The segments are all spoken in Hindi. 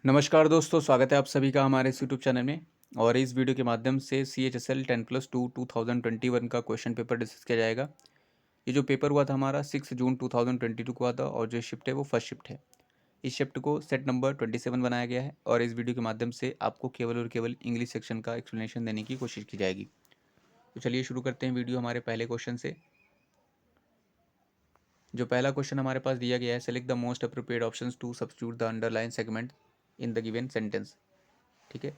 नमस्कार दोस्तों, स्वागत है आप सभी का हमारे इस यूट्यूब चैनल में। और इस वीडियो के माध्यम से CHSL 10+2 2021 का क्वेश्चन पेपर डिस्कस किया जाएगा। ये जो पेपर हुआ था हमारा 6 जून 2022 को हुआ था और जो शिफ्ट है वो फर्स्ट शिफ्ट है। इस शिफ्ट को सेट नंबर 27 बनाया गया है और इस वीडियो के माध्यम से आपको केवल और केवल इंग्लिश सेक्शन का एक्सप्लेनेशन देने की कोशिश की जाएगी। तो चलिए शुरू करते हैं वीडियो हमारे पहले क्वेश्चन से। जो पहला क्वेश्चन हमारे पास दिया गया है, select the most appropriate options to substitute the underline segment in the given sentence. ठीक है,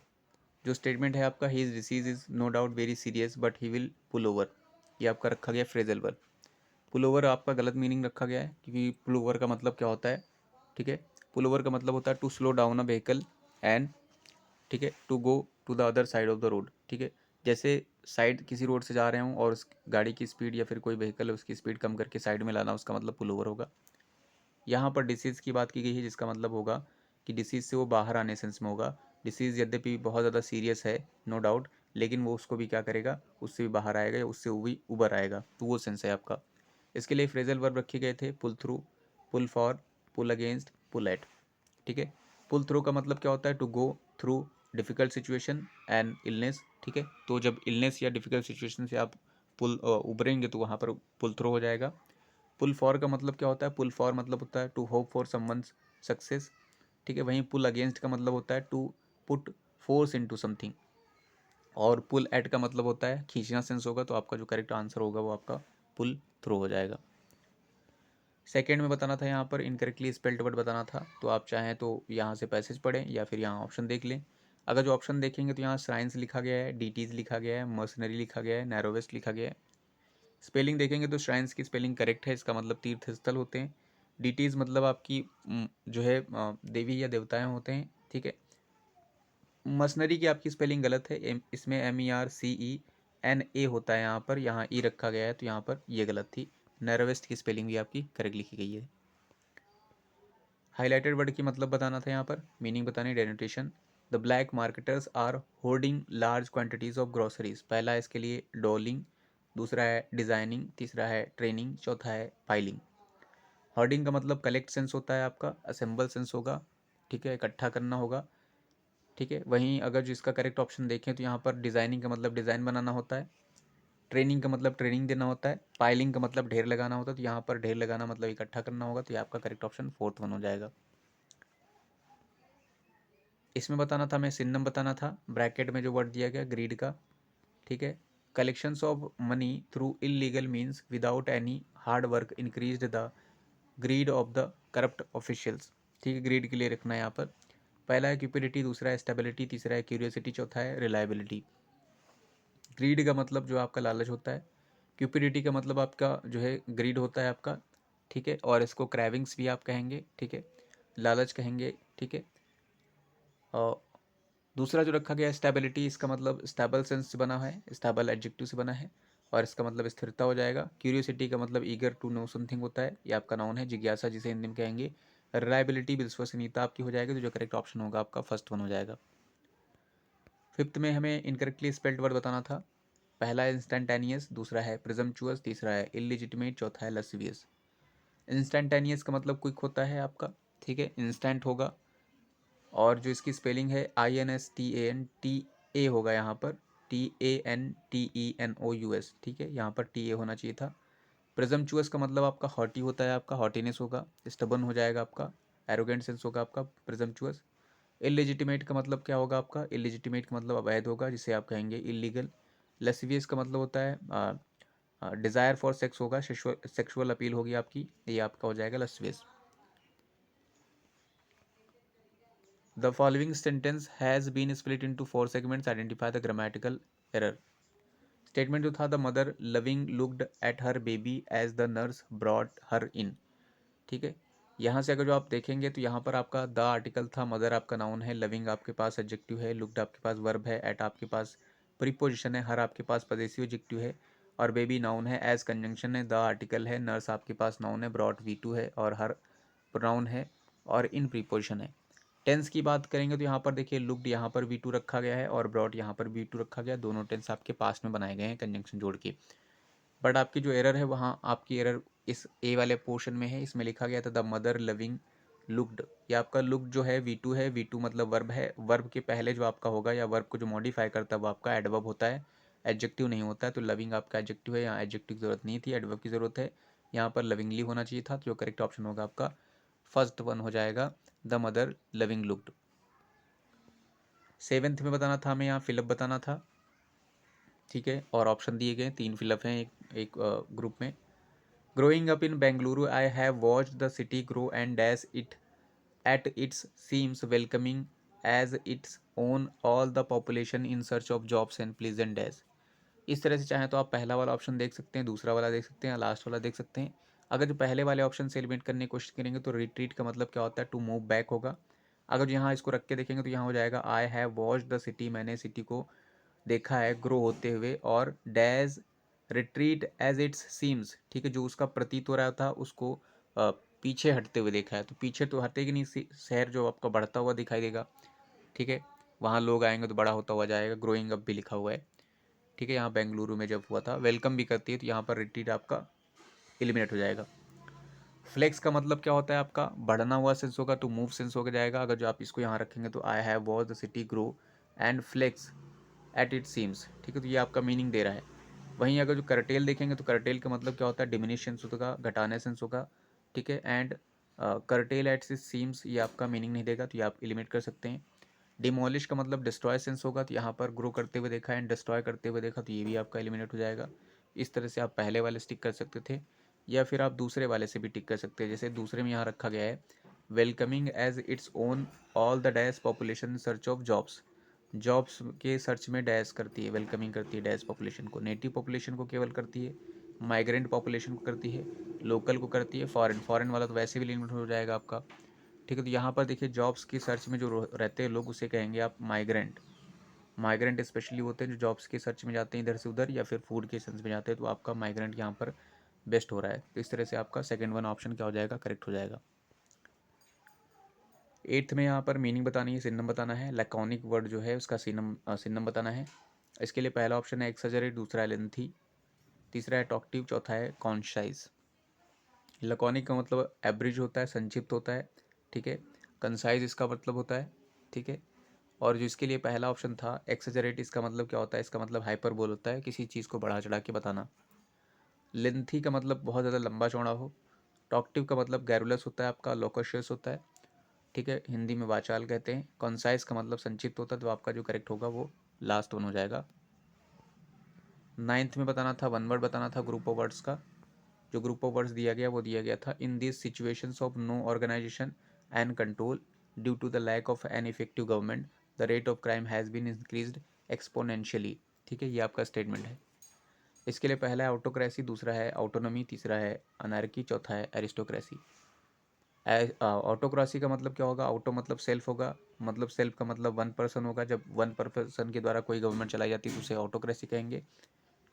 जो स्टेटमेंट है आपका, he disease is no doubt very serious but he will pull over, ये आपका रखा गया फ्रेजल वर्ब। पुल ओवर आपका गलत मीनिंग रखा गया है, क्योंकि पुल ओवर का मतलब क्या होता है? ठीक है, पुल ओवर का मतलब होता है to slow down a vehicle and, ठीक है, to go to the other side of the road. ठीक है, जैसे साइड किसी रोड से जा रहे हूँ और उस गाड़ी की स्पीड या फिर कोई व्हीकल है उसकी स्पीड कम करके साइड में लाना, उसका मतलब पुल ओवर होगा। यहाँ पर डिसीज़ की बात की गई है, जिसका मतलब होगा कि डिसीज़ से वो बाहर आने सेंस में होगा। डिसीज़ यद्यपि बहुत ज़्यादा सीरियस है, नो डाउट, लेकिन वो उसको भी क्या करेगा, उससे भी बाहर आएगा या उससे वो भी उबर आएगा, तो वो सेंस है आपका। इसके लिए फ्रेजल वर्ब रखे गए थे, pull through, pull for, pull against, pull at. ठीक है, पुल थ्रू का मतलब क्या होता है? To go through difficult situation and illness. ठीक है, तो जब इलनेस या डिफ़िकल्ट सिचुएशन से आप उभरेंगे तो वहाँ पर पुल थ्रू हो जाएगा। पुल फॉर का मतलब क्या होता है? पुल फॉर मतलब होता है to hope for someone's success. ठीक है, वहीं पुल अगेंस्ट का मतलब होता है to put force into something. और पुल एट का मतलब होता है खींचना सेंस होगा, तो आपका जो करेक्ट आंसर होगा वो आपका पुल थ्रू हो जाएगा। सेकेंड में बताना था, यहाँ पर इनकरेक्टली स्पेल्ड वर्ड बताना था, तो आप चाहें तो यहाँ से पैसेज पढ़ें या फिर यहाँ ऑप्शन देख लें। अगर जो ऑप्शन देखेंगे तो यहाँ श्राइन्स लिखा गया है, डीटीज लिखा गया है, मर्सनरी लिखा गया है, नैरोवेस्ट लिखा गया है। स्पेलिंग देखेंगे तो श्राइन्स की स्पेलिंग करेक्ट है, इसका मतलब तीर्थ स्थल होते हैं। डीटीज मतलब आपकी जो है देवी या देवताएं होते हैं। ठीक है, मसनरी की आपकी स्पेलिंग गलत है, इसमें MERCENA होता है, यहाँ ई रखा गया है, तो यहाँ पर ये गलत थी। नैरोवेस्ट की स्पेलिंग भी आपकी करेक्ट लिखी गई है। हाईलाइटेड वर्ड की मतलब बताना था, यहाँ पर मीनिंग बतानी, denotation. The black marketers are hoarding large quantities of groceries. पहला है इसके लिए डोलिंग, दूसरा है डिजाइनिंग, तीसरा है ट्रेनिंग, चौथा है फाइलिंग। होर्डिंग का मतलब कलेक्ट सेंस होता है आपका, असेंबल सेंस होगा। ठीक है, इकट्ठा करना होगा। ठीक है, वहीं अगर जो इसका करेक्ट ऑप्शन देखें तो यहाँ पर डिज़ाइनिंग का मतलब डिज़ाइन बनाना होता है, ट्रेनिंग का मतलब ट्रेनिंग देना होता है, पाइलिंग का मतलब ढेर लगाना होता है, तो यहाँ पर ढेर लगाना मतलब इकट्ठा करना होगा, तो ये आपका करेक्ट ऑप्शन फोर्थ वन हो जाएगा। इसमें बताना था, मैं सिनोनिम बताना था, ब्रैकेट में जो वर्ड दिया गया ग्रीड का। ठीक है, collections of money through illegal means without any hard work increase the greed of the corrupt officials. ठीक है, ग्रीड के लिए रखना है यहाँ पर। पहला है क्यूपिडिटी, दूसरा है स्टेबिलिटी, तीसरा है क्यूरियोसिटी, चौथा है रिलायबिलिटी। ग्रीड का मतलब जो आपका लालच होता है, क्यूपिडिटी का मतलब आपका जो है ग्रीड होता है आपका। ठीक है, और इसको क्रैविंग्स भी आप कहेंगे। ठीक है, लालच कहेंगे। ठीक है, और दूसरा जो रखा गया है स्टेबिलिटी, इसका मतलब स्टेबल सेंस से बना है, स्टेबल एडजेक्टिव से बना है, और इसका मतलब स्थिरता हो जाएगा। क्यूरियोसिटी का मतलब ईगर टू नो समथिंग होता है, ये आपका नाउन है, जिज्ञासा जिसे हिंदी में कहेंगे। रिलायबिलिटी विश्वसनीयता आपकी हो जाएगी, तो जो करेक्ट ऑप्शन होगा आपका फर्स्ट वन हो जाएगा। फिफ्थ में हमें इनकरेक्टली स्पेल्ड वर्ड बताना था। पहला है इंस्टेंटेनियस, दूसरा है प्रिजम्पचुअस, तीसरा है इलिजिटिमेट, चौथा है लस्वियस। इंस्टेंटेनियस का मतलब क्विक होता है आपका। ठीक है, इंस्टेंट होगा, और जो इसकी स्पेलिंग है INSTANTA होगा यहाँ पर, TANTENOUS। ठीक है, यहाँ पर TA होना चाहिए था। प्रिजम्पचुअस का मतलब आपका हॉटी होता है, आपका हॉटीनेस होगा, स्टबन हो जाएगा आपका, एरोगेंट सेंस होगा आपका प्रिजम्पचुअस। इलिजिटिमेट का मतलब क्या होगा आपका? इलिजिटिमेट का मतलब अवैध होगा, जिसे आप कहेंगे इलीगल। लस्वियस का मतलब होता है डिज़ायर फॉर सेक्स होगा, सेक्सुअल अपील होगी आपकी, ये आपका हो जाएगा lascivious. The following sentence has been split into 4 segments, identify the grammatical error. Statement जो था, the mother loving looked at her baby as the nurse brought her in. ठीक है, यहाँ से अगर जो आप देखेंगे तो यहाँ पर आपका द आर्टिकल था, मदर आपका नाउन है, लविंग आपके पास एडजेक्टिव है, लुक्ड आपके पास वर्ब है, एट आपके पास प्रीपोजिशन है, हर आपके पास पजेसिव एडजेक्टिव है, और बेबी नाउन है, एज कंजंक्शन है, द आर्टिकल है, नर्स आपके पास नाउन है, ब्रॉट V2 है, और हर प्रोनाउन है, और इन प्रीपोजिशन है। टेंस की बात करेंगे तो यहाँ पर देखिए, लुक्ड यहाँ पर V2 रखा गया है और ब्रॉट यहाँ पर V2 रखा गया, दोनों टेंस आपके पास में बनाए गए हैं कंजंक्शन जोड़ के। बट आपकी जो एरर है वहाँ आपकी एरर इस ए वाले पोर्शन में है, इसमें लिखा गया था द मदर लविंग लुक्ड, ये आपका लुक जो है V2 है, V2 मतलब वर्ब है, वर्ब के पहले जो आपका होगा या वर्ब को जो मॉडिफाई करता है वो आपका एडवर्ब होता है, एडजेक्टिव नहीं होता है। तो लविंग आपका एडजेक्टिव है, यहाँ एडजेक्टिव की जरूरत नहीं थी, एडवर्ब की जरूरत है, यहाँ पर लविंगली होना चाहिए था। तो जो करेक्ट ऑप्शन होगा आपका फर्स्ट वन हो जाएगा, the mother loving looked. Seventh में बताना था हमें, यहाँ फिलअप बताना था, ठीक है, और ऑप्शन दिए गए 3 फिलअप हैं एक ग्रुप में। Growing up in Bengaluru I have watched the city grow and dash it at its seems welcoming as its own all the population in search of jobs and pleasant days। इस तरह से चाहें तो आप पहला वाला ऑप्शन देख सकते हैं, दूसरा वाला देख सकते हैं, लास्ट वाला देख सकते हैं। अगर जो पहले वाले ऑप्शन से एलिमिनेट करने की कोशिश करेंगे तो रिट्रीट का मतलब क्या होता है, टू मूव बैक होगा। अगर यहाँ इसको रख के देखेंगे तो यहाँ हो जाएगा I have watched the city, मैंने सिटी को देखा है ग्रो होते हुए, और डैज रिट्रीट एज इट्स सीम्स, ठीक है, जो उसका प्रतीत हो रहा था उसको पीछे हटते हुए देखा है। तो पीछे तो हटेगी नहीं, शहर जो आपका बढ़ता हुआ दिखाई देगा, ठीक है, वहाँ लोग आएंगे तो बड़ा होता हुआ जाएगा, ग्रोइंग अप भी लिखा हुआ है, ठीक है। यहाँ बेंगलुरु में जब हुआ था, वेलकम भी करती है, तो यहाँ पर रिट्रीट आपका एलिमिनेट हो जाएगा। फ्लेक्स का मतलब क्या होता है, आपका बढ़ना हुआ सेंस होगा, तो मूव सेंस हो जाएगा। अगर जो आप इसको यहाँ रखेंगे तो I have watch the city grow and flex at it seems, ठीक है, तो ये आपका मीनिंग दे रहा है। वहीं अगर जो करटेल देखेंगे तो करटेल का मतलब क्या होता है, डिमिनिश सेंस होगा, घटाने सेंस होगा, ठीक है। And curtail eight it seems ये आपका मीनिंग नहीं देगा, तो ये आप एलिमिनेट कर सकते हैं। डिमोलिश का मतलब डिस्ट्रॉय सेंस होगा, तो यहाँ पर ग्रो करते हुए देखा एंड डिस्ट्रॉय करते हुए देखा, तो ये भी आपका एलिमिनेट हो जाएगा। इस तरह से आप पहले वाले स्टिक कर सकते थे, या फिर आप दूसरे वाले से भी टिक कर सकते हैं। जैसे दूसरे में यहाँ रखा गया है, welcoming as its own all the dash population search of jobs, jobs के सर्च में डैश करती है, वेलकमिंग करती है डैश पॉपुलेशन को, नेटिव पॉपुलेशन को केवल करती है, माइग्रेंट पॉपुलेशन को करती है, लोकल को करती है, फॉरेन, फॉरेन वाला तो वैसे भी लिमिट हो जाएगा आपका, ठीक है। तो यहाँ पर देखिए जॉब्स की सर्च में जो रहते हैं लोग, उसे कहेंगे आप माइग्रेंट। माइग्रेंट स्पेशली होते हैं जो जॉब्स के सर्च में जाते हैं इधर से उधर, या फिर फूड के सर्च में जाते हैं, तो आपका माइग्रेंट यहाँ पर बेस्ट हो रहा है। तो इस तरह से आपका सेकंड वन ऑप्शन क्या हो जाएगा, करेक्ट हो जाएगा। एट्थ में यहाँ पर मीनिंग बतानी है, सिनम बताना है, लैकोनिक वर्ड जो है उसका सिनम बताना है। इसके लिए पहला ऑप्शन है एक्सजरेट, दूसरा है लेंथी, तीसरा है टॉक्टिव, चौथा है कॉन्शाइज। लैकोनिक का मतलब एब्रिज होता है, संक्षिप्त होता है, ठीक है। कंसाइज इसका मतलब होता है, ठीक है। और जो इसके लिए पहला ऑप्शन था एक्सजरेट, इसका मतलब क्या होता है, इसका मतलब हाइपरबोल होता है, किसी चीज़ को बढ़ा चढ़ा के बताना। लेंथी का मतलब बहुत ज़्यादा लंबा चौड़ा हो। टॉक्टिव का मतलब गैरुलस होता है, आपका लोकोशियस होता है, ठीक है, हिंदी में वाचाल कहते हैं। कॉन्साइज का मतलब संक्षिप्त होता है, तो आपका जो करेक्ट होगा वो लास्ट वन हो जाएगा। नाइन्थ में बताना था, वन वर्ड बताना था ग्रुप ऑफ वर्ड्स का। जो ग्रुप ऑफ वर्ड्स दिया गया वो दिया गया था, in this situations of no organisation and control due to the lack of an effective government the rate of crime has been increased exponentially, ठीक है, ये आपका स्टेटमेंट है। इसके लिए पहला है ऑटोक्रेसी, दूसरा है ऑटोनॉमी, तीसरा है अनार्की, चौथा है एरिस्टोक्रेसी। ऑटोक्रेसी का मतलब क्या होगा, ऑटो मतलब सेल्फ होगा, मतलब सेल्फ का मतलब वन पर्सन होगा, जब वन पर्सन के द्वारा कोई गवर्नमेंट चलाई जाती है तो उसे ऑटोक्रेसी कहेंगे,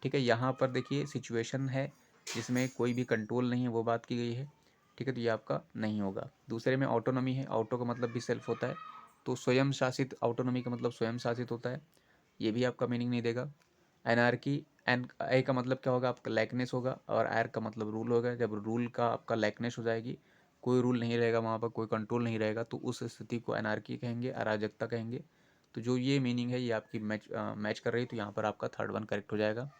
ठीक है। यहाँ पर देखिए सिचुएशन है जिसमें कोई भी कंट्रोल नहीं है, वो बात की गई है, ठीक है, तो ये आपका नहीं होगा। दूसरे में ऑटोनॉमी है, ऑटो का मतलब भी सेल्फ होता है, तो स्वयं शासित, ऑटोनॉमी का मतलब स्वयं शासित होता है, ये भी आपका मीनिंग नहीं देगा। एनार्की, एन ए का मतलब क्या होगा, आपका लैकनेस होगा, और आर का मतलब रूल होगा, जब रूल का आपका लैकनेस हो जाएगी, कोई रूल नहीं रहेगा वहाँ पर, कोई कंट्रोल नहीं रहेगा, तो उस स्थिति को एनार्की कहेंगे, अराजकता कहेंगे। तो जो ये मीनिंग है ये आपकी मैच कर रही है, तो यहाँ पर आपका थर्ड वन करेक्ट हो जाएगा।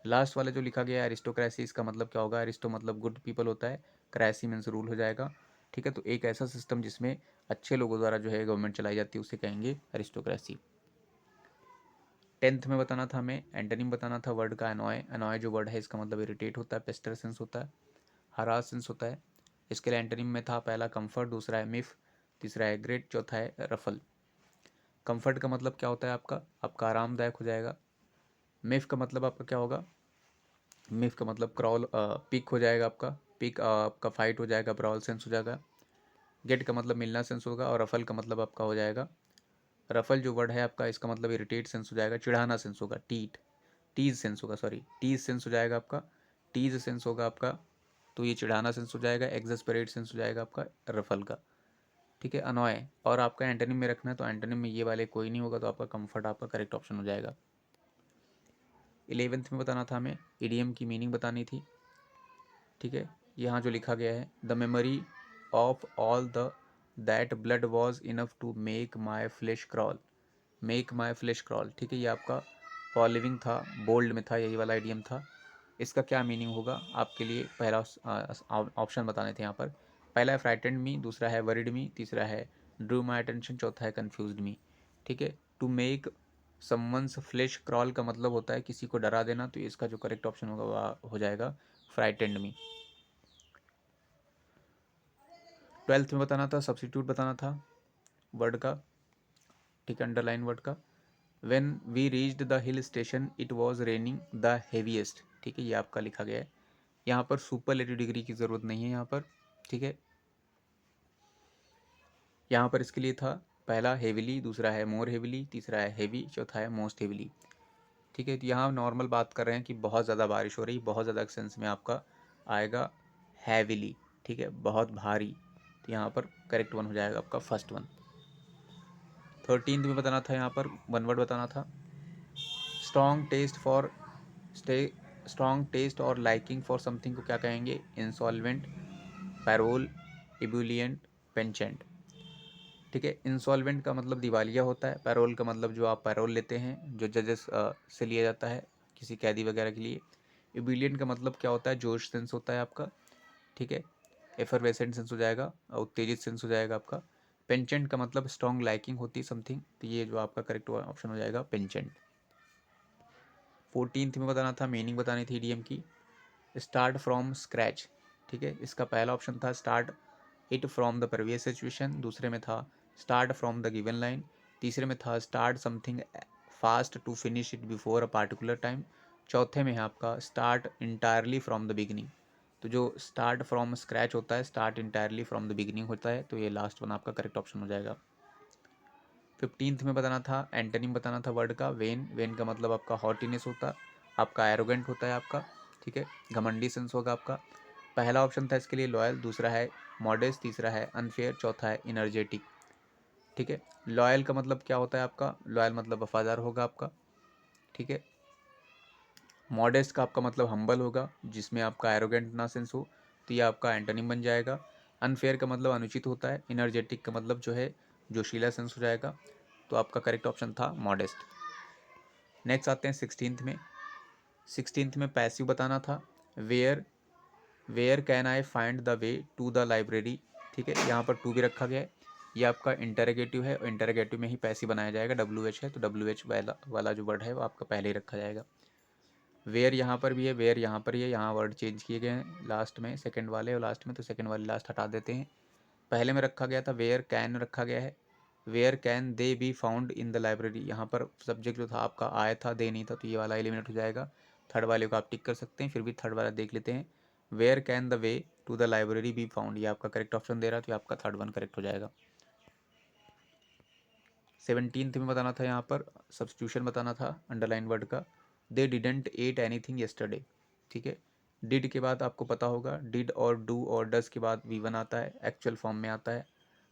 लास्ट वाला जो लिखा गया है एरिस्टोक्रेसी, इसका मतलब क्या होगा, एरिस्टो मतलब गुड पीपल होता है, क्रेसी मीन्स रूल हो जाएगा, ठीक है। तो एक ऐसा सिस्टम जिसमें अच्छे लोगों द्वारा जो है गवर्नमेंट चलाई जाती है उसे कहेंगे एरिस्टोक्रेसी। टेंथ में बताना था हमें, एंटोनिम बताना था वर्ड का एनॉय। एनॉय जो वर्ड है इसका मतलब इरिटेट होता है, पेस्टर सेंस होता है, हरास सेंस होता है। इसके लिए एंटोनिम में था पहला कंफर्ट, दूसरा है मिफ, तीसरा है ग्रेट, चौथा है रफल। कंफर्ट का मतलब क्या होता है, आपका आरामदायक हो जाएगा। मिफ का मतलब आपका क्या होगा, मिफ का मतलब क्रॉल, पिक हो जाएगा आपका, पिक आपका फाइट हो जाएगा, ब्रॉल सेंस हो जाएगा। गेट का मतलब मिलना सेंस होगा, और रफल का मतलब आपका हो जाएगा, रफल जो वर्ड है आपका इसका मतलब इरिटेट सेंस हो जाएगा, चिढ़ाना सेंस होगा, टीज सेंस होगा, सॉरी टीज सेंस हो जाएगा आपका, टीज सेंस होगा आपका, तो ये चिढ़ाना सेंस हो जाएगा। एग्जस्परेट सेंस हो जाएगा आपका रफल का, ठीक है। अनॉय और आपका एंटोनिम में रखना है, तो एंटोनिम में ये वाले कोई नहीं होगा, तो आपका कंफर्ट आपका करेक्ट ऑप्शन हो जाएगा। 11th में बताना था हमें, इडियम की मीनिंग बतानी थी, ठीक है। यहाँ जो लिखा गया है, the memory of all the that blood was enough to make my flesh crawl, make my flesh crawl, ठीक है, ये आपका फॉलोइंग था, बोल्ड में था, यही वाला आइडियम था। इसका क्या मीनिंग होगा आपके लिए, पहला ऑप्शन बताने थे यहाँ पर। पहला है फ्राइटेंड मी, दूसरा है वरिड मी, तीसरा है ड्रू माई अटेंशन, चौथा है कन्फ्यूज्ड मी, ठीक है। To make someone's flesh crawl का मतलब होता है किसी को डरा देना, तो इसका जो करेक्ट ऑप्शन होगा वह हो जाएगा फ्राइटेंड मी। 12th में बताना था, सब्सिट्यूट बताना था वर्ड का, ठीक है, अंडरलाइन वर्ड का। When we reached the hill station it was raining the heaviest, ठीक है, ये आपका लिखा गया है। यहाँ पर सुपरलेटिव डिग्री की ज़रूरत नहीं है यहाँ पर, ठीक है। यहाँ पर इसके लिए था पहला हेविली, दूसरा है मोर हेविली, तीसरा है हेवी, चौथा है मोस्ट हेविली, ठीक है। तो यहाँ नॉर्मल बात कर रहे हैं कि बहुत ज़्यादा बारिश हो रही, बहुत ज़्यादा सेंस में आपका आएगा हैविली, ठीक है, बहुत भारी। तो यहाँ पर करेक्ट वन हो जाएगा आपका फर्स्ट वन। 13th में बताना था, यहाँ पर वन वर्ड बताना था। Strong taste for stay strong taste और लाइकिंग फॉर समथिंग को क्या कहेंगे, इंसॉल्वेंट, पैरोल, इबुलियंट, पेंचेंट, ठीक है। इंसॉल्वेंट का मतलब दिवालिया होता है, पैरोल का मतलब जो आप पैरोल लेते हैं, जो जजेस से लिया जाता है किसी कैदी वगैरह के लिए। इबुलियंट का मतलब क्या होता है, जोश सेंस होता है आपका, ठीक है, एफरवेसेंट सेंस हो जाएगा, उत्तेजित सेंस हो जाएगा आपका। पेंचेंट का मतलब स्ट्रॉन्ग लाइकिंग होती है समथिंग, तो ये जो आपका करेक्ट ऑप्शन हो जाएगा पेंचेंट। 14th में बताना था, मीनिंग बतानी थी इडियम की। स्टार्ट फ्रॉम स्क्रैच, ठीक है, इसका पहला ऑप्शन था start it from the previous situation, दूसरे में था start from the given line, तीसरे में था start something fast to finish it before a particular time, चौथे में है आपका start entirely from the beginning. तो जो स्टार्ट फ्रॉम स्क्रैच होता है, start entirely from the beginning होता है, तो ये लास्ट वन आपका करेक्ट ऑप्शन हो जाएगा। 15th में बताना था, एंटोनिम बताना था वर्ड का। वेन, वेन का मतलब आपका हॉटीनेस होता है, आपका एरोगेंट होता है आपका, ठीक है, घमंडी सेंस होगा आपका। पहला ऑप्शन था इसके लिए लॉयल, दूसरा है मॉडेस्ट, तीसरा है अनफेयर, चौथा है इनर्जेटिक, ठीक है। लॉयल का मतलब क्या होता है आपका, लॉयल मतलब वफादार होगा आपका, ठीक है। मॉडेस्ट का आपका मतलब हम्बल होगा, जिसमें आपका एरोगेंट ना सेंस हो, तो ये आपका एंटोनिम बन जाएगा। अनफेयर का मतलब अनुचित होता है, इनर्जेटिक का मतलब जो है जोशीला सेंस हो जाएगा, तो आपका करेक्ट ऑप्शन था मॉडेस्ट। नेक्स्ट आते हैं 16th में। 16th में पैसिव बताना था। Where, where can I find the way to the library, ठीक है, यहाँ पर टू भी रखा गया है, ये आपका इंटरोगेटिव है, और इंटरोगेटिव में ही पैसिव बनाया जाएगा, डब्ल्यू एच है, तो डब्ल्यू एच वाला जो वर्ड है वो आपका पहले ही रखा जाएगा। वेयर यहाँ पर भी है, वेयर यहाँ पर ही है, यहाँ वर्ड चेंज किए गए हैं लास्ट में, सेकंड वाले और लास्ट में, तो सेकंड वाले लास्ट हटा देते हैं। पहले में रखा गया था वेयर कैन रखा गया है, where can they be found in the library, यहाँ पर सब्जेक्ट जो था आपका आया था, दे नहीं था, तो ये वाला एलिमिनेट हो जाएगा। थर्ड वाले को आप टिक कर सकते हैं, फिर भी थर्ड वाला देख लेते हैं। Where can the way to the library be found, ये आपका करेक्ट ऑप्शन दे रहा है, तो ये आपका थर्ड वन करेक्ट हो जाएगा। 17th में बताना था, यहाँ पर सब्स्टिट्यूशन बताना था अंडरलाइन वर्ड का। They didn't eight anything yesterday, ठीक है। डिड के बाद आपको पता होगा, डिड और डू और डस के बाद वी1 आता है, एक्चुअल फॉर्म में आता है,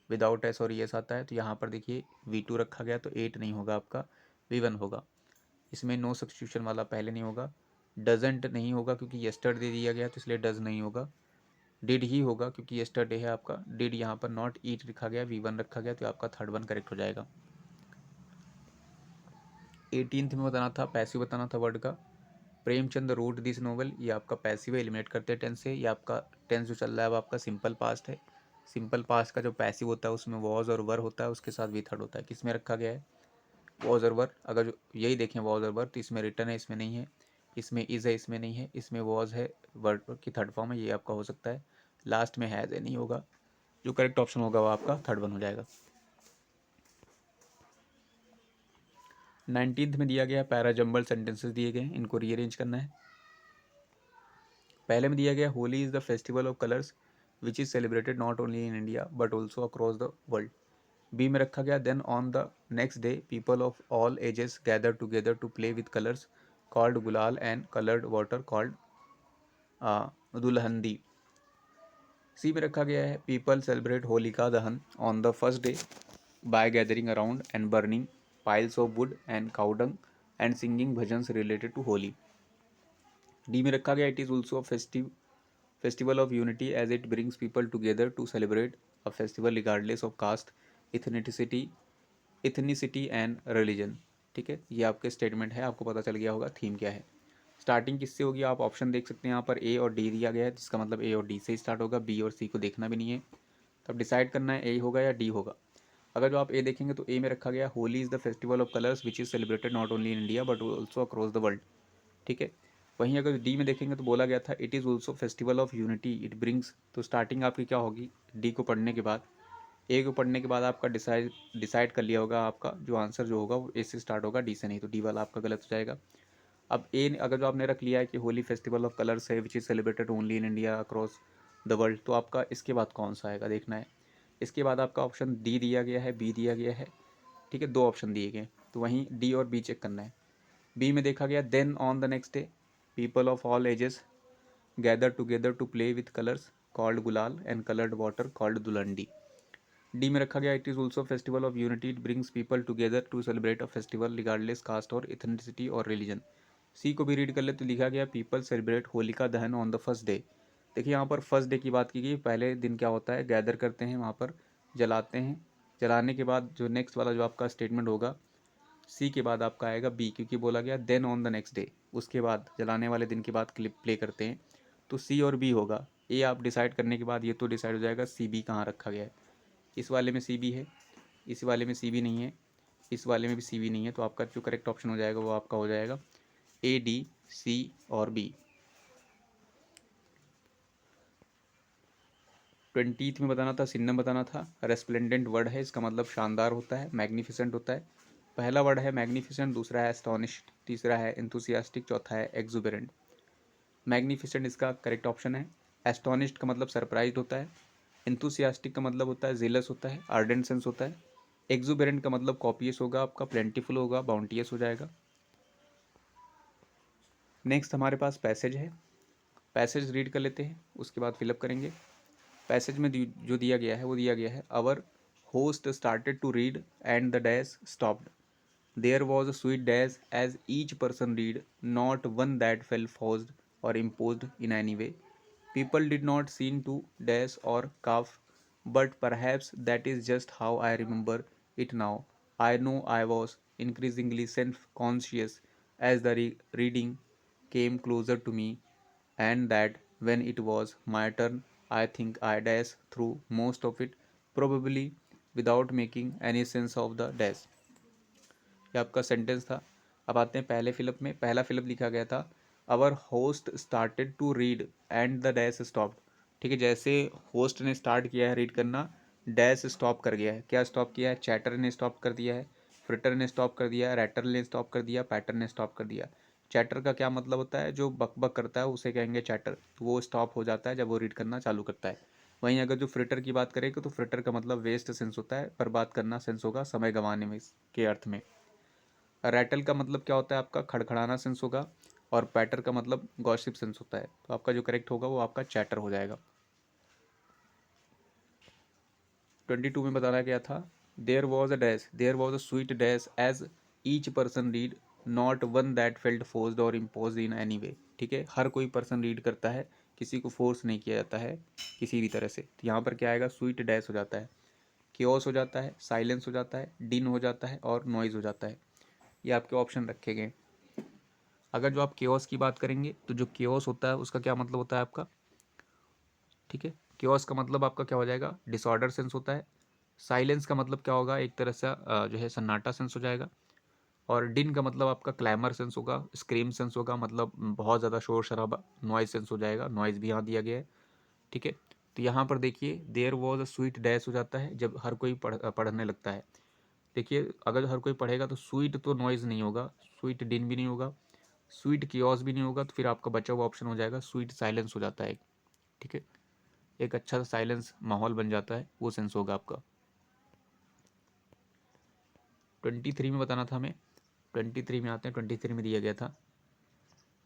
विदाउट एस और येस आता है, तो यहाँ पर देखिए वी2 रखा गया, तो 8 नहीं होगा आपका, वी1 होगा। इसमें नो सब्स्टिट्यूशन वाला पहले नहीं होगा। डजेंट नहीं होगा क्योंकि येस्टरडे दिया गया, तो इसलिए डज नहीं होगा। डिड ही होगा क्योंकि येस्टरडे है आपका, डिड यहाँ पर नॉट ईट लिखा गया, वी1 रखा गया, तो आपका थर्ड वन करेक्ट हो जाएगा। 18th में बताना था, पैसिव बताना था वर्ड का। प्रेमचंद रोट दिस नोवेल, ये आपका पैसिव है, एलिमिनेट करते हैं टेंस से। ये आपका टेंस जो चल रहा है वो आपका सिंपल पास्ट है। सिंपल पास्ट का जो पैसिव होता है उसमें वॉज और वर होता है, उसके साथ वी थर्ड होता है। किस में रखा गया है, वॉज और वर। अगर जो यही देखें वॉज और वर, तो इसमें रिटर्न है, इसमें नहीं है। इसमें इज़ है, इसमें नहीं है। इसमें वॉज है, वर्ड की थर्ड फॉर्म है, ये आपका हो सकता है। लास्ट में हैज़ है, नहीं होगा। जो करेक्ट ऑप्शन होगा वो आपका थर्ड वन हो जाएगा। 19th में दिया गया पैरा जंबल सेंटेंसेस दिए गए हैं, इनको रीअरेंज करना है। पहले में दिया गया Holi is the festival of colours which is celebrated not only in India but also across the world. B में रखा गया then on the next day people of all ages gather together to play with colours called gulal and coloured water called Dhulandi. C में रखा गया है people celebrate Holika Dahan on the first day by gathering around and burning piles of wood and cow dung and singing bhajans related to Holi. D में रखा गया it is also festival of unity as it brings people together to celebrate a festival regardless of caste, ethnicity and religion. ठीक है, ये आपके स्टेटमेंट है, आपको पता चल गया होगा थीम क्या है। स्टार्टिंग किससे होगी, आप ऑप्शन देख सकते हैं यहाँ पर ए और डी दिया गया है, जिसका मतलब ए और डी से स्टार्ट होगा, बी और सी को देखना भी नहीं है। तब डिसाइड करना है ए होगा या डी होगा। अगर जो आप ए देखेंगे तो ए में रखा गया Holi is the festival of colours which is celebrated not only in India but also across the world. ठीक है, वहीं अगर डी में देखेंगे तो बोला गया था it is also festival of unity it brings. तो स्टार्टिंग आपकी क्या होगी, डी को पढ़ने के बाद, ए को पढ़ने के बाद आपका डिसाइड कर लिया होगा, आपका जो आंसर जो होगा वो ए से स्टार्ट होगा, डी से नहीं, तो डी वाला आपका गलत हो जाएगा। अब ए अगर जो आपने रख लिया है कि होली फेस्टिवल ऑफ कलर्स है विच is celebrated only in India across the world, तो आपका इसके बाद कौन सा आएगा देखना है। इसके बाद आपका ऑप्शन डी दिया गया है, बी दिया गया है। ठीक है, दो ऑप्शन दिए गए, तो वहीं डी और बी चेक करना है। बी में देखा गया then on the next day people of all ages gather together to play with colours called gulal and coloured water called Dhulandi. D में रखा गया it is also festival of unity it brings people together to celebrate a festival regardless caste और इथनिसिटी और रिलीजन। सी को भी रीड कर ले तो लिखा गया people celebrate Holika Dahan on the first day. देखिए यहाँ पर फर्स्ट डे की बात की गई, पहले दिन क्या होता है, गैदर करते हैं वहाँ पर, जलाते हैं, जलाने के बाद जो नेक्स्ट वाला जो आपका स्टेटमेंट होगा सी के बाद आपका आएगा बी, क्योंकि बोला गया then on the next day, उसके बाद जलाने वाले दिन के बाद क्लिप प्ले करते हैं, तो सी और बी होगा। ए आप डिसाइड करने के बाद ये तो डिसाइड हो जाएगा सी बी कहाँ रखा गया है। इस वाले में सी बी है, इस वाले में सी बी नहीं है, इस वाले में भी सी बी नहीं है, तो आपका जो करेक्ट ऑप्शन हो जाएगा वो आपका हो जाएगा ए डी सी और बी। 20th में बताना था, सिन्नम बताना था। रेस्प्लेंडेंट वर्ड है, इसका मतलब शानदार होता है, मैग्निफिसेंट होता है। पहला वर्ड है मैग्निफिसेंट, दूसरा है एस्टोनिश्ड, तीसरा है एंथुसियास्टिक, चौथा है एक्जुबेरेंट। मैग्निफिसेंट इसका करेक्ट ऑप्शन है। एस्टोनिश्ड का मतलब सरप्राइज होता है, एंथुसियास्टिक का मतलब होता है जेलस होता है, आर्डेंट सेंस होता है। एक्जुबेरेंट का मतलब कॉपियस होगा आपका, प्लेंटीफुल होगा, बाउंटियस हो जाएगा। नेक्स्ट हमारे पास पैसेज है, पैसेज रीड कर लेते हैं, उसके बाद फिलअप करेंगे। पैसेज में जो दिया गया है वो दिया गया है our host started to read and the dash stopped there was a sweet dash as each person read not one that fell forced और imposed in any way. People did not seem to dash or cough, but perhaps that is just how I remember it now. I know I was increasingly self-conscious as the reading came closer to me, and that when it was my turn, I think I dashed through most of it, probably without making any sense of the dash. ये आपका सेंटेंस था। अब आते हैं पहले फिलअप में। पहला फिलअप लिखा गया था our host started to read and the dash stopped. ठीक है, जैसे होस्ट ने स्टार्ट किया है रीड करना, डैश स्टॉप कर गया है। क्या स्टॉप किया है, चैटर ने स्टॉप कर दिया है, फ्रिटर ने स्टॉप कर दिया, रैटर ने स्टॉप कर दिया, पैटर ने स्टॉप कर दिया। चैटर का क्या मतलब होता है, जो बक बक करता है उसे कहेंगे चैटर, तो वो स्टॉप हो जाता है जब वो रीड करना चालू करता है। वहीं अगर जो फ्रिटर की बात करें तो फ्रिटर का मतलब वेस्ट सेंस होता है, बर्बाद करना सेंस होगा, समय गंवाने में के अर्थ में। रैटल का मतलब क्या होता है आपका, खड़खड़ाना सेंस होगा, और पैटर का मतलब गॉसिप सेंस होता है, तो आपका जो करेक्ट होगा वो आपका चैटर हो जाएगा। 22 में बताया गया था there was a sweet dash as each person read not one that felt forced or impose in any way. ठीक है, हर कोई पर्सन रीड करता है, किसी को फोर्स नहीं किया जाता है किसी भी तरह से। तो यहाँ पर क्या आएगा, स्वीट डैश हो जाता है, क्योस हो जाता है, साइलेंस हो जाता है, डिन हो जाता है और नॉइज हो जाता है। ये आपके ऑप्शन रखे गए। अगर जो आप केओस की बात करेंगे तो जो केओस होता है उसका क्या मतलब होता है आपका, ठीक है, केओस का मतलब आपका क्या हो जाएगा, डिसऑर्डर सेंस होता है। साइलेंस का मतलब क्या होगा, एक तरह से जो है सन्नाटा सेंस हो जाएगा। और डिन का मतलब आपका क्लैमर सेंस होगा, स्क्रीम सेंस होगा, मतलब बहुत ज़्यादा शोर शराबा, नॉइज सेंस हो जाएगा, नॉइज भी यहाँ दिया गया है। ठीक है, तो यहाँ पर देखिए there was a sweet dash हो जाता है जब हर कोई पढ़ने लगता है। देखिए अगर हर कोई पढ़ेगा तो स्वीट तो नॉइज़ नहीं होगा, स्वीट डिन भी नहीं होगा, स्वीट कियोस भी नहीं होगा, तो फिर आपका बचा हुआ ऑप्शन हो जाएगा स्वीट साइलेंस हो जाता है। ठीक है, एक अच्छा सा साइलेंस माहौल बन जाता है, वो सेंस होगा आपका। 23 में बताना था हमें, 23 में आते हैं। 23 में दिया गया था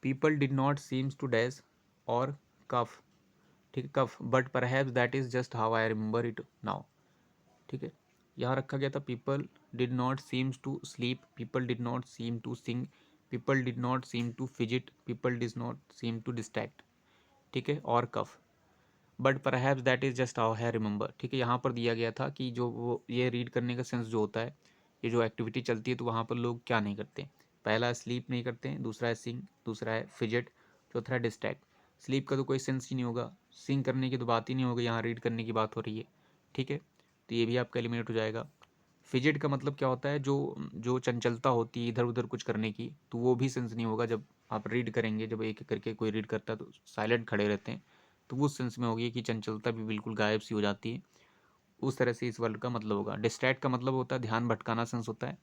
people did not seems to dash और कफ। ठीक है, cough, but perhaps that is just how I remember it now. ठीक है, यहाँ रखा गया था people did not seems to sleep, people did not seem to sing, people did not seem to fidget, people did not seem to distract. ठीक है, और cough. But perhaps that is just how I remember. ठीक है, यहाँ पर दिया गया था कि जो वो ये रीड करने का सेंस जो होता है, ये जो एक्टिविटी चलती है तो वहाँ पर लोग क्या नहीं करते। पहला स्लीप नहीं करते हैं, दूसरा है सिंग, दूसरा है फिजेट, चौथा है डिस्ट्रैक्ट। स्लीप का तो कोई सेंस ही नहीं होगा, सिंग करने की तो बात ही नहीं होगी, यहाँ रीड करने की बात हो रही है। ठीक है, तो ये भी आपका एलिमिनेट हो जाएगा। फिजेट का मतलब क्या होता है, जो जो चंचलता होती है इधर उधर कुछ करने की, तो वो भी सेंस नहीं होगा जब आप रीड करेंगे। जब एक एक करके कोई रीड करता है तो साइलेंट खड़े रहते हैं, तो उस सेंस में होगी कि चंचलता भी बिल्कुल गायब सी हो जाती है। उस तरह से इस वर्ड का मतलब होगा। डिस्ट्रैक्ट का मतलब होता है ध्यान भटकाना सेंस होता है।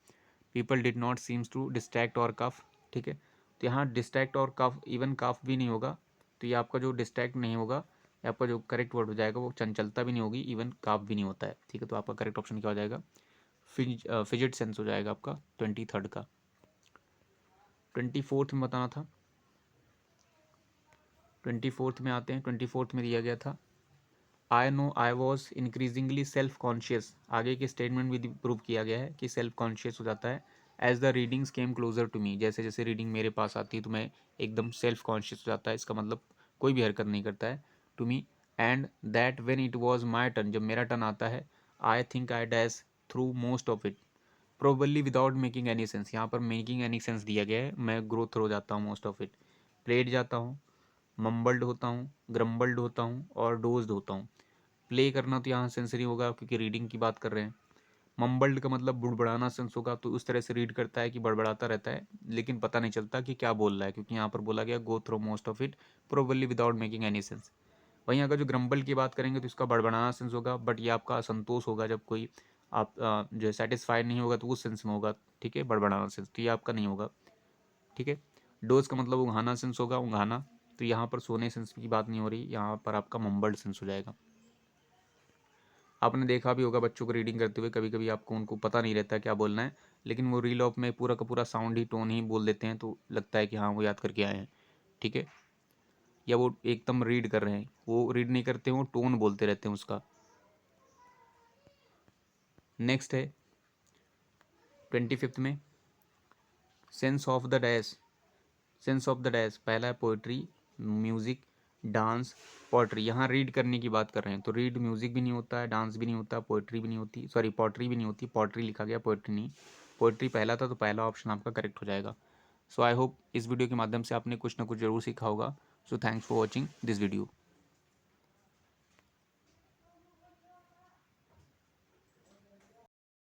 People did not seems to distract or cough. ठीक है, तो यहाँ डिस्ट्रैक्ट और कफ, इवन कफ भी नहीं होगा। तो ये आपका जो डिस्ट्रैक्ट नहीं होगा, ये आपका जो करेक्ट वर्ड हो जाएगा वो चंचलता भी नहीं होगी, इवन काफ भी नहीं होता है। ठीक है, तो आपका करेक्ट ऑप्शन क्या हो जाएगा, फिजिट सेंस हो जाएगा आपका 23rd का। 24th में बताना था। 24th में आते हैं। 24th में दिया गया था, I know I was increasingly self conscious. आगे के स्टेटमेंट भी प्रूव किया गया है कि सेल्फ कॉन्शियस हो जाता है। As the readings came closer to me, जैसे जैसे रीडिंग मेरे पास आती है तो मैं एकदम सेल्फ कॉन्शियस हो जाता है। इसका मतलब कोई भी हरकत नहीं करता है। To me, and that when it was my turn, जब मेरा टर्न आता है, I think I dash through most of it probably without making any sense. यहाँ पर मेकिंग एनी सेंस दिया गया है, मैं ग्रो थ्रू जाता हूँ मोस्ट ऑफ इट, प्लेड जाता हूँ, मम्बल्ड होता हूँ, ग्रम्बल्ड होता हूँ और डोज्ड होता हूँ। प्ले करना तो यहाँ सेंसरी होगा क्योंकि रीडिंग की बात कर रहे हैं। मम्बल्ड का मतलब बुड़बड़ाना सेंस होगा, तो उस तरह से रीड करता है कि बड़बड़ाता रहता है लेकिन पता नहीं चलता कि क्या बोल रहा है, क्योंकि यहाँ पर बोला गया go through most of it probably without making any sense. वहीं अगर जो ग्रम्बल की बात करेंगे तो इसका बड़बड़ाना सेंस होगा, बट ये आपका असंतोष होगा। जब कोई आप जो है सेटिस्फाइड नहीं होगा तो उस सेंस में होगा। ठीक है, बड़बड़ाना सेंस तो ये आपका नहीं होगा। ठीक है, डोज का मतलब उंघाना सेंस होगा, उंघाना, तो यहाँ पर सोने सेंस की बात नहीं हो रही, यहाँ पर आपका मम्बल्ड सेंस हो जाएगा। आपने देखा भी होगा बच्चों को रीडिंग करते हुए, कभी कभी आपको उनको पता नहीं रहता क्या बोलना है, लेकिन वो रील ऑफ में पूरा का पूरा साउंड ही टोन ही बोल देते हैं, तो लगता है कि हाँ वो याद करके आए हैं। ठीक है, या वो एकदम रीड कर रहे हैं, वो रीड नहीं करते हैं, वो टोन बोलते रहते हैं उसका। नेक्स्ट है 25th में, sense of the dash. Sense of the dash पहला है पोइट्री, म्यूजिक, डांस, पोइट्री। यहाँ रीड करने की बात कर रहे हैं तो रीड म्यूजिक भी नहीं होता है, डांस भी नहीं होता, पोइट्री भी नहीं होती, सॉरी पोइट्री भी नहीं होती, पोइट्री लिखा गया पोइट्री नहीं। पोइट्री पहला था तो पहला ऑप्शन आपका करेक्ट हो जाएगा। सो आई होप इस वीडियो के माध्यम से आपने कुछ ना कुछ जरूर सीखा होगा। So thanks for watching this video.